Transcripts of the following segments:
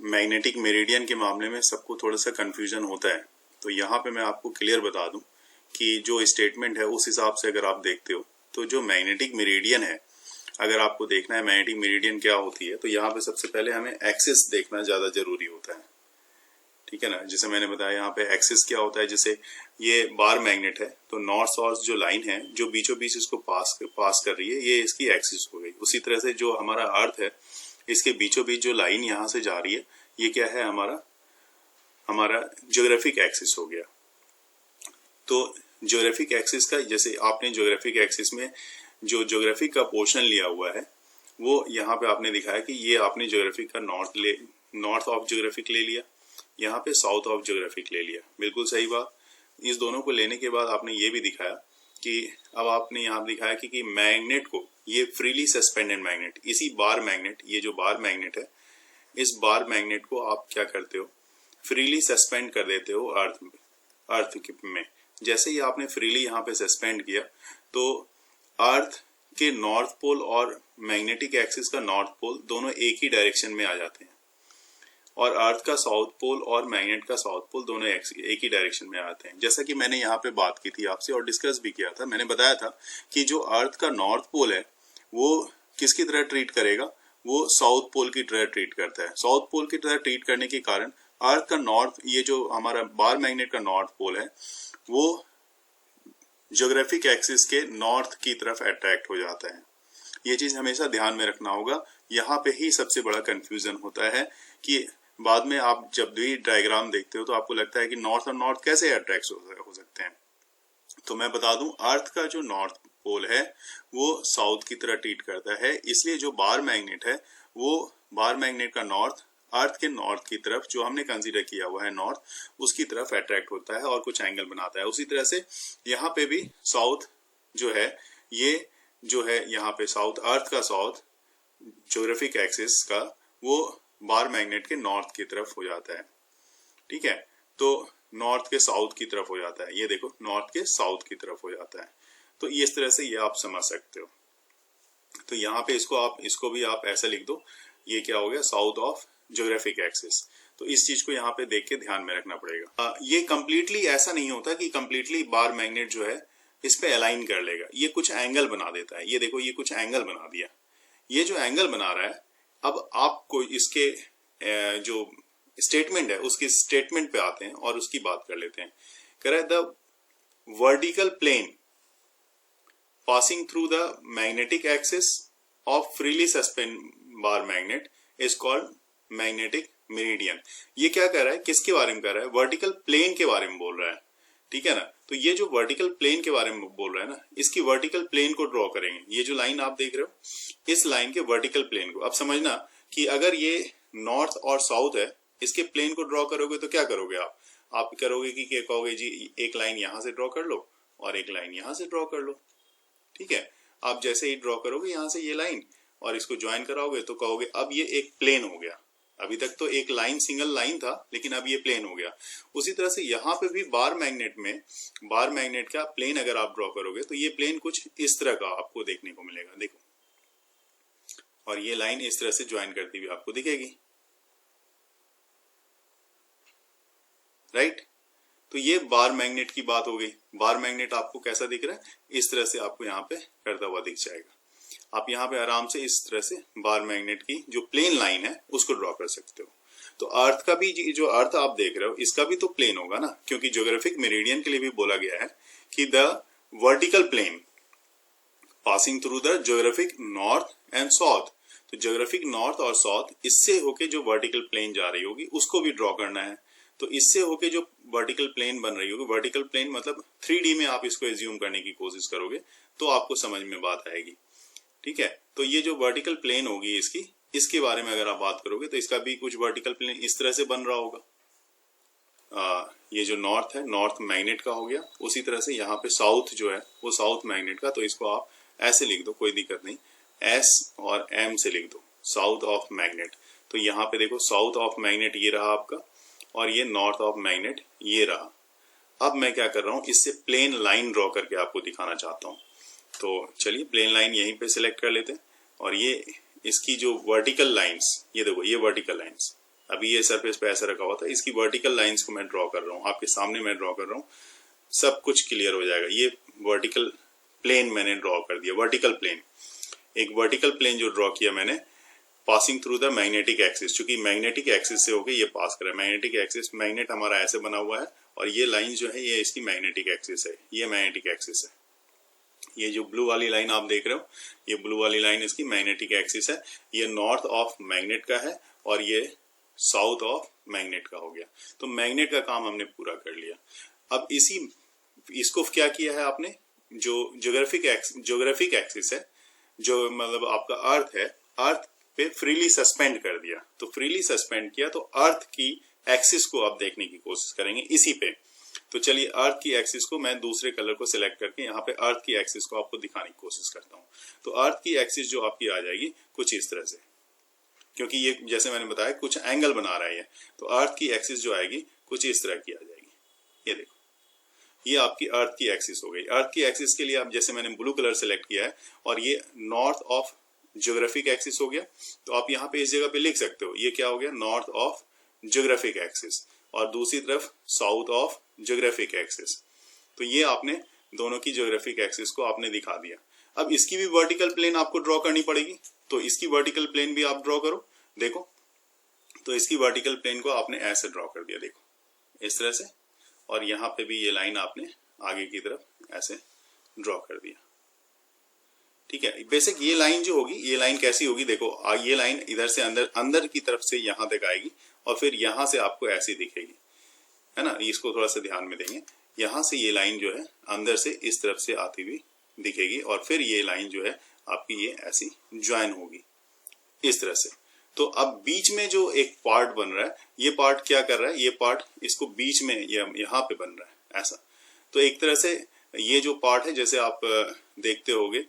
Magnetic meridian के मामले में सबको थोड़ा सा कंफ्यूजन होता है। तो यहाँ पे मैं आपको क्लियर बता दूं कि जो स्टेटमेंट है उस हिसाब से अगर आप देखते हो तो जो मैग्नेटिक मेरिडियन है, अगर आपको देखना है मैग्नेटिक मेरिडियन क्या होती है, तो यहाँ पे सबसे पहले हमें एक्सिस देखना ज्यादा जरूरी होता है। ठीक है ना, जैसे मैंने बताया यहाँ पे एक्सिस क्या होता है। जैसे ये बार मैग्नेट है तो नॉर्थ साउथ जो लाइन है जो बीचों बीच इसको पास कर रही है, ये इसकी एक्सिस हो गई। उसी तरह से जो हमारा अर्थ है इसके बीचों बीच जो लाइन यहाँ से जा रही है, ये क्या है, हमारा ज्योग्राफिक एक्सिस हो गया। तो ज्योग्राफिक एक्सिस का, जैसे आपने ज्योग्राफिक एक्सिस में जो ज्योग्राफिक का पोर्शन लिया हुआ है वो यहाँ पे आपने दिखाया कि ये आपने ज्योग्राफिक का नॉर्थ ऑफ ज्योग्राफिक ले लिया, यहाँ पे साउथ ऑफ ज्योग्राफिक ले लिया। बिल्कुल सही बात। इस दोनों को लेने के बाद आपने ये भी दिखाया कि अब आपने यहाँ दिखाया कि मैग्नेट को, ये फ्रीली सस्पेंडेड मैग्नेट, इसी बार मैग्नेट, ये जो बार मैग्नेट है, इस बार मैग्नेट को आप क्या करते हो, फ्रीली सस्पेंड कर देते हो अर्थ में। जैसे ही आपने फ्रीली यहाँ पे सस्पेंड किया तो अर्थ के नॉर्थ पोल और मैग्नेटिक एक्सिस का नॉर्थ पोल दोनों एक ही डायरेक्शन में आ जाते हैं, और अर्थ का साउथ पोल और मैग्नेट का साउथ पोल दोनों एक ही डायरेक्शन में आते हैं। जैसा कि मैंने यहाँ पे बात की थी आपसे और डिस्कस भी किया था, मैंने बताया था कि जो अर्थ का नॉर्थ पोल है वो किसकी तरह ट्रीट करेगा, वो साउथ पोल की तरह ट्रीट करता है। साउथ पोल की तरह ट्रीट करने के कारण अर्थ का नॉर्थ, ये जो हमारा बार मैग्नेट का नॉर्थ पोल है, वो ज्योग्राफिक एक्सिस के नॉर्थ की तरफ अट्रैक्ट हो जाता है। ये चीज हमेशा ध्यान में रखना होगा। यहाँ पे ही सबसे बड़ा कंफ्यूजन होता है कि बाद में आप जब भी डायग्राम देखते हो तो आपको लगता है कि नॉर्थ और नॉर्थ कैसे अट्रैक्ट हो सकते हैं। तो मैं बता दूं, अर्थ का जो नॉर्थ पोल है वो साउथ की तरह ट्रीट करता है, इसलिए जो बार मैग्नेट है वो बार मैग्नेट का नॉर्थ अर्थ के नॉर्थ की तरफ, जो हमने कंसीडर किया हुआ है नॉर्थ, उसकी तरफ अट्रैक्ट होता है और कुछ एंगल बनाता है। उसी तरह से यहाँ पे भी साउथ जो है, ये जो है यहाँ पे साउथ, अर्थ का साउथ ज्योग्राफिक एक्सिस का, वो बार मैग्नेट के नॉर्थ की तरफ हो जाता है। ठीक है, तो नॉर्थ के साउथ की तरफ हो जाता है। ये देखो, नॉर्थ के साउथ की तरफ हो जाता है। तो इस तरह से ये आप समझ सकते हो। तो यहाँ पे इसको भी आप ऐसा लिख दो, ये क्या हो गया, साउथ ऑफ ज्योग्राफिक एक्सिस। तो इस चीज को यहाँ पे देख के ध्यान में रखना पड़ेगा। ये कंप्लीटली ऐसा नहीं होता कि कंप्लीटली बार मैग्नेट जो है इस पे अलाइन कर लेगा, ये कुछ एंगल बना देता है। ये देखो, ये कुछ एंगल बना दिया। ये जो एंगल बना रहा है, अब आपको इसके जो स्टेटमेंट है उसके स्टेटमेंट पे आते हैं और उसकी बात कर लेते हैं। कह रहा है the vertical plane passing through the magnetic axis of freely suspend bar magnet is called magnetic meridian. ये क्या कर रहा है, किसके बारे में कर रहा है, वर्टिकल प्लेन के बारे में बोल रहा है। ठीक है ना, तो ये जो वर्टिकल प्लेन के बारे में बोल रहा है ना, इसकी वर्टिकल प्लेन को ड्रॉ करेंगे। ये जो लाइन आप देख रहे हो, इस लाइन के वर्टिकल प्लेन को, अब समझना कि अगर ये नॉर्थ और साउथ है, इसके प्लेन को ड्रॉ करोगे तो क्या करोगे आप करोगे कि क्या कहोगे जी, एक लाइन यहां से ड्रॉ कर लो और एक लाइन यहां से ड्रॉ कर लो। ठीक है, आप जैसे ही ड्रॉ करोगे यहां से ये लाइन और इसको ज्वाइन कराओगे तो कहोगे अब ये एक प्लेन हो गया। अभी तक तो एक लाइन, सिंगल लाइन था, लेकिन अब ये प्लेन हो गया। उसी तरह से यहाँ पे भी बार मैग्नेट का प्लेन अगर आप ड्रॉ करोगे तो ये प्लेन कुछ इस तरह का आपको देखने को मिलेगा, देखो, और ये लाइन इस तरह से ज्वाइन करती हुई आपको दिखेगी। राइट, तो ये बार मैग्नेट की बात हो गई। बार मैग्नेट आपको कैसा दिख रहा है, इस तरह से आपको यहाँ पे करता हुआ दिख जाएगा। आप यहाँ पे आराम से इस तरह से बार मैग्नेट की जो प्लेन लाइन है उसको ड्रॉ कर सकते हो। तो अर्थ का भी, जो अर्थ आप देख रहे हो, इसका भी तो प्लेन होगा ना, क्योंकि ज्योग्राफिक मेरिडियन के लिए भी बोला गया है कि the vertical plane passing through the geographic north and south. तो ज्योग्राफिक नॉर्थ और साउथ, इससे होके जो वर्टिकल प्लेन जा रही होगी उसको भी ड्रॉ करना है। तो इससे होके जो वर्टिकल प्लेन बन रही होगी, वर्टिकल प्लेन मतलब 3D में आप इसको एज्यूम करने की कोशिश करोगे तो आपको समझ में बात आएगी। ठीक है, तो ये जो वर्टिकल प्लेन होगी इसके बारे में अगर आप बात करोगे तो इसका भी कुछ वर्टिकल प्लेन इस तरह से बन रहा होगा। ये जो नॉर्थ है, नॉर्थ मैग्नेट का हो गया। उसी तरह से यहाँ पे साउथ जो है वो साउथ मैग्नेट का, तो इसको आप ऐसे लिख दो, कोई दिक्कत नहीं, S और M से लिख दो, साउथ ऑफ मैग्नेट। तो यहाँ पे देखो, साउथ ऑफ मैग्नेट ये रहा आपका और ये नॉर्थ ऑफ मैग्नेट ये रहा। अब मैं क्या कर रहा हूँ, इससे प्लेन लाइन ड्रॉ करके आपको दिखाना चाहता हूँ। तो चलिए प्लेन लाइन यहीं पे सिलेक्ट कर लेते हैं और ये इसकी जो वर्टिकल लाइंस, ये देखो, ये वर्टिकल लाइंस, अभी ये सरफेस पे ऐसा रखा हुआ था, इसकी वर्टिकल लाइंस को मैं ड्रॉ कर रहा हूँ, आपके सामने मैं ड्रॉ कर रहा हूँ, सब कुछ क्लियर हो जाएगा। ये वर्टिकल प्लेन मैंने ड्रॉ कर दिया, वर्टिकल प्लेन, एक वर्टिकल प्लेन जो ड्रॉ किया मैंने passing through the magnetic axis, चूंकि मैग्नेटिक एक्सिस से होके ये पास कर रहा है। मैग्नेटिक एक्सिस, मैग्नेट हमारा ऐसे बना हुआ है और ये लाइन जो है ये इसकी मैग्नेटिक एक्सिस है, ये मैग्नेटिक एक्सिस है। ये जो ब्लू वाली लाइन आप देख रहे हो, ये ब्लू वाली लाइन इसकी मैग्नेटिक एक्सिस है। ये नॉर्थ ऑफ मैग्नेट का है और ये साउथ ऑफ मैग्नेट का हो गया। तो मैग्नेट का काम हमने पूरा कर लिया। अब इसको क्या किया है आपने, जो ज्योग्राफिक एक्सिस है, जो मतलब आपका अर्थ है, अर्थ पे फ्रीली सस्पेंड कर दिया। तो फ्रीली सस्पेंड किया तो अर्थ की एक्सिस को आप देखने की कोशिश करेंगे इसी पे। तो चलिए अर्थ की एक्सिस को मैं दूसरे कलर को सिलेक्ट करके यहाँ पे अर्थ की एक्सिस को आपको दिखाने की कोशिश करता हूँ। तो अर्थ की एक्सिस जो आपकी आ जाएगी कुछ इस तरह से, क्योंकि ये जैसे मैंने बताया कुछ एंगल बना रहा है, तो अर्थ की एक्सिस जो आएगी कुछ इस तरह की आ जाएगी। ये देखो, ये आपकी अर्थ की एक्सिस हो गई। अर्थ की एक्सिस के लिए आप जैसे मैंने ब्लू कलर सेलेक्ट किया है और ये नॉर्थ ऑफ ज्योग्राफिक एक्सिस हो गया, तो आप यहाँ पे इस जगह पे लिख सकते हो, ये क्या हो गया, नॉर्थ ऑफ ज्योग्राफिक एक्सिस, और दूसरी तरफ साउथ ऑफ ज्योग्राफिक एक्सिस। तो ये आपने दोनों की ज्योग्राफिक एक्सिस को आपने दिखा दिया। अब इसकी भी वर्टिकल प्लेन आपको ड्रॉ करनी पड़ेगी, तो इसकी वर्टिकल प्लेन भी आप ड्रॉ करो। देखो, तो इसकी वर्टिकल प्लेन को आपने ऐसे ड्रॉ कर दिया, देखो इस तरह से, और यहाँ पे भी ये लाइन आपने आगे की तरफ ऐसे ड्रॉ कर दिया। ठीक है, बेसिक ये लाइन जो होगी, ये लाइन कैसी होगी, देखो ये लाइन इधर से अंदर की तरफ से यहाँ तक आएगी और फिर यहाँ से आपको ऐसी दिखेगी, है ना। इसको थोड़ा सा ध्यान में देंगे, यहाँ से ये लाइन जो है अंदर से इस तरफ से आती हुई दिखेगी और फिर ये लाइन जो है आपकी ये ऐसी ज्वाइन होगी इस तरह से। तो अब बीच में जो एक पार्ट बन रहा है, ये पार्ट क्या कर रहा है, ये पार्ट इसको बीच में यहाँ पे बन रहा है ऐसा। तो एक तरह से ये जो पार्ट है, जैसे आप देखते होगे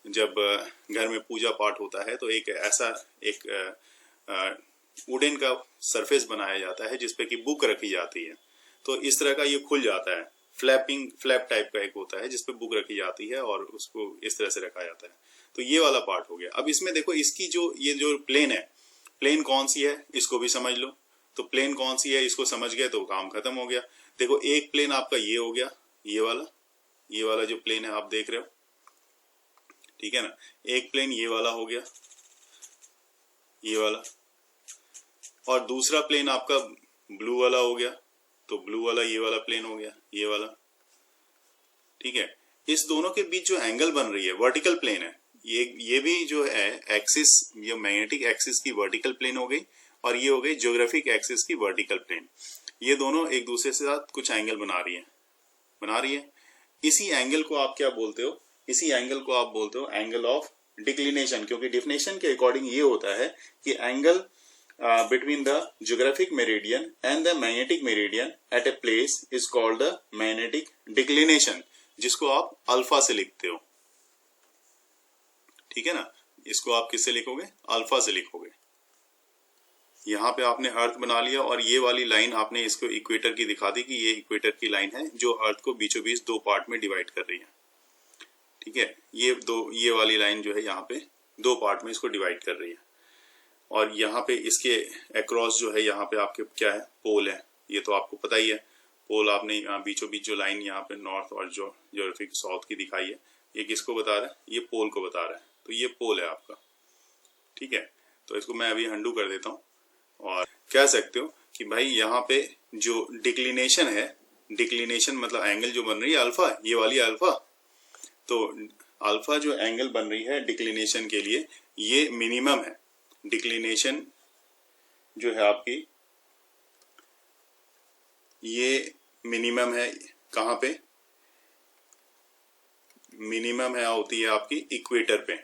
जब घर में पूजा पाठ होता है तो एक ऐसा एक वुडन का सरफेस बनाया जाता है जिसपे कि बुक रखी जाती है। तो इस तरह का ये खुल जाता है, फ्लैप टाइप का एक होता है जिसपे बुक रखी जाती है और उसको इस तरह से रखा जाता है। तो ये वाला पार्ट हो गया। अब इसमें देखो, इसकी ये जो प्लेन है, प्लेन कौन सी है इसको भी समझ लो। तो प्लेन कौन सी है इसको समझ गए तो काम खत्म हो गया। देखो, एक प्लेन आपका ये हो गया, ये वाला जो प्लेन है आप देख रहे हो, ठीक है ना। एक प्लेन ये वाला हो गया, ये वाला, और दूसरा प्लेन आपका ब्लू वाला हो गया। तो ब्लू वाला ये वाला प्लेन हो गया, ये वाला, ठीक है। इस दोनों के बीच जो एंगल बन रही है वर्टिकल प्लेन है, ये भी जो है एक्सिस, ये मैग्नेटिक एक्सिस की वर्टिकल प्लेन हो गई और ये हो गई ज्योग्राफिक एक्सिस की वर्टिकल प्लेन। ये दोनों एक दूसरे से साथ कुछ एंगल बना रही है। इसी एंगल को आप क्या बोलते हो, इसी एंगल को आप बोलते हो एंगल ऑफ डिक्लिनेशन, क्योंकि डिफिनेशन के अकॉर्डिंग ये होता है कि angle between the geographic meridian and the magnetic meridian at a place is called the magnetic declination, जिसको आप अल्फा से लिखते हो, ठीक है ना। इसको आप किससे लिखोगे, अल्फा से लिखोगे। यहाँ पे आपने अर्थ बना लिया और ये वाली लाइन आपने इसको इक्वेटर की दिखा दी कि ये इक्वेटर की लाइन है जो अर्थ को बीचों बीच दो पार्ट में डिवाइड कर रही है, ठीक है। ये वाली लाइन जो है यहाँ पे दो पार्ट में इसको डिवाइड कर रही है और यहाँ पे इसके अक्रॉस जो है यहाँ पे आपके क्या है, पोल है। ये तो आपको पता ही है, पोल आपने यहाँ बीचों बीच जो लाइन यहाँ पे नॉर्थ और जो ज्योग्राफिक साउथ की दिखाई है, ये किसको बता रहा है, ये पोल को बता रहा है। तो ये पोल है आपका, ठीक है। तो इसको मैं अभी अंडू कर देता हूँ और कह सकते हो कि भाई यहाँ पे जो डिक्लिनेशन है, डिक्लिनेशन मतलब एंगल जो बन रही है अल्फा, ये वाली अल्फा। तो अल्फा जो एंगल बन रही है डिक्लिनेशन के लिए, ये मिनिमम है। डिक्लिनेशन जो है आपकी ये मिनिमम है, कहाँ पे मिनिमम है, होती है आपकी इक्वेटर पे,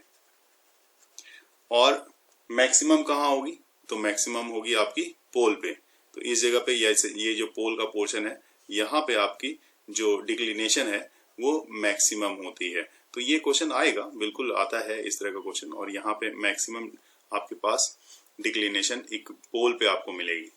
और मैक्सिमम कहाँ होगी, तो मैक्सिमम होगी आपकी पोल पे। तो इस जगह पे ये जो पोल का पोर्शन है, यहाँ पे आपकी जो डिक्लिनेशन है वो मैक्सिमम होती है। तो ये क्वेश्चन आएगा, बिल्कुल आता है इस तरह का क्वेश्चन, और यहाँ पे मैक्सिमम आपके पास डिक्लिनेशन एक पोल पे आपको मिलेगी।